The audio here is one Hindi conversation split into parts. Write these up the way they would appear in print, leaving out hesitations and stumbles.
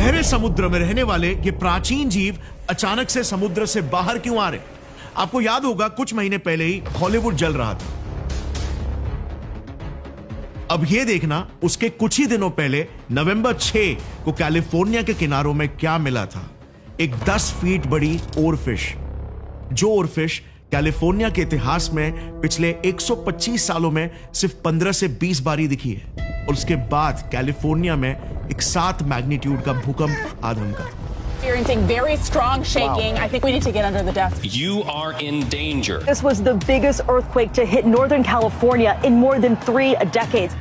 गहरे समुद्र में रहने वाले ये प्राचीन जीव अचानक से समुद्र से बाहर क्यों आ रहे? आपको याद होगा कुछ महीने पहले ही हॉलीवुड जल रहा था। अब यह देखना उसके कुछ ही दिनों पहले नवंबर 6 को कैलिफोर्निया के किनारों में क्या मिला था। एक 10 फीट बड़ी ओरफिश। जो ओरफिश कैलिफोर्निया के इतिहास में पिछले 125 सालों में सिर्फ 15 से 20 बार ही दिखी है। और उसके बाद कैलिफोर्निया में एक 7 मैग्नीट्यूड का भूकंप आ धमका। Experiencing very strong shaking. Wow. I think we need to get under the desk. You are in danger. This was the biggest earthquake to hit Northern California in more than 3 decades.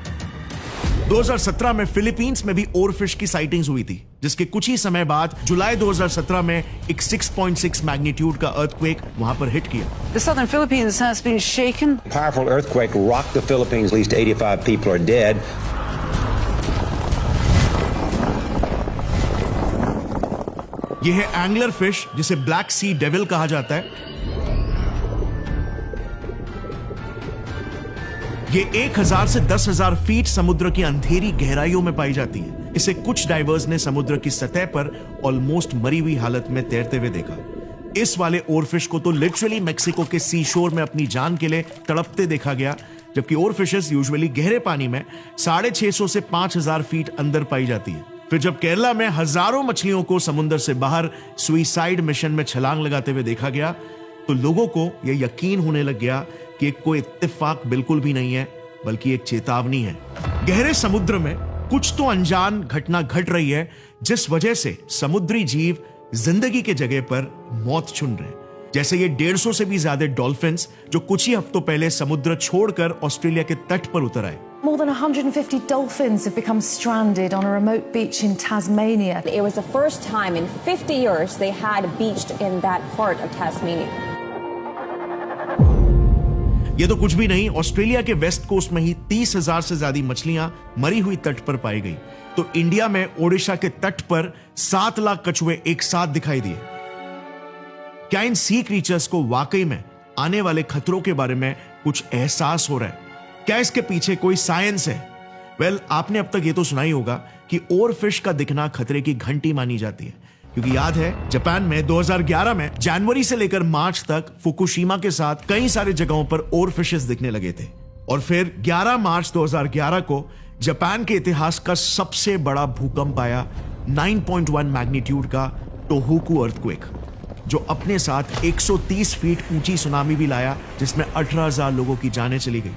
2017 में फिलीपींस में भी ओरफिश की साइटिंग्स हुई थी, जिसके कुछ ही समय बाद जुलाई 2017 में एक 6.6 मैग्नीट्यूड का अर्थक्वेक वहां पर हिट किया। The southern Philippines has been shaken. A powerful earthquake rocked the Philippines. At least 85 people are dead. यह है एंगलर फिश, जिसे ब्लैक सी डेविल कहा जाता है। ये 1000 से 10,000 फीट समुद्र की अंधेरी गहराइयों में पाई जाती है। इसे कुछ डाइवर्स ने समुद्र की सतह पर ऑलमोस्ट मरी हुई हालत में तैरते हुए देखा। इस वाले ओरफिश को तो लिटरली मेक्सिको के सी शोर में अपनी जान के लिए तड़पते देखा गया, जबकि ओरफिशेस यूजुअली गहरे पानी में 650 से 5000 फीट अंदर पाई जाती है। फिर जब केरला में हजारों मछलियों को समुद्र से बाहर सुइसाइड मिशन में छलांग लगाते हुए देखा गया, तो लोगों को यह यकीन होने लग गया कि कोई इत्तेफाक बिल्कुल भी नहीं है, बल्कि एक चेतावनी है। गहरे समुद्र में कुछ तो अनजान घटना घट रही है, जिस वजह से समुद्री जीव जिंदगी के जगह पर मौत चुन रहे हैं। जैसे ये 150 से भी ज्यादा डॉल्फिन्स जो कुछ ही हफ्तों पहले समुद्र छोड़कर ऑस्ट्रेलिया के तट पर उतर आए। More than 150 dolphins have become stranded on a remote beach in Tasmania. It was the first time in 50 years they had beached in that part of Tasmania. ये तो कुछ भी नहीं, ऑस्ट्रेलिया के वेस्ट कोस्ट में ही 30,000 से ज्यादा मछलियां मरी हुई तट पर पाई गई। तो इंडिया में ओडिशा के तट पर 7 लाख कछुए एक साथ दिखाई दिए। क्या इन सी क्रीचर्स को वाकई में आने वाले खतरों के बारे में कुछ एहसास हो रहा है? क्या इसके पीछे कोई साइंस है? वेल, आपने अब तक ये तो सुना ही होगा कि ओरफिश का दिखना खतरे की घंटी मानी जाती है, क्योंकि याद है जापान में 2011 में जनवरी से लेकर मार्च तक फुकुशिमा के साथ कई सारे जगहों पर ओरफिशेस दिखने लगे थे। और फिर 11 मार्च 2011 को जापान के इतिहास का सबसे बड़ा भूकंप आया, 9.1 मैग्नीट्यूड का टोहोकू अर्थक्वेक, जो अपने साथ 130 फीट ऊंची सुनामी भी लाया, जिसमें 18,000 लोगों की जानें चली गई।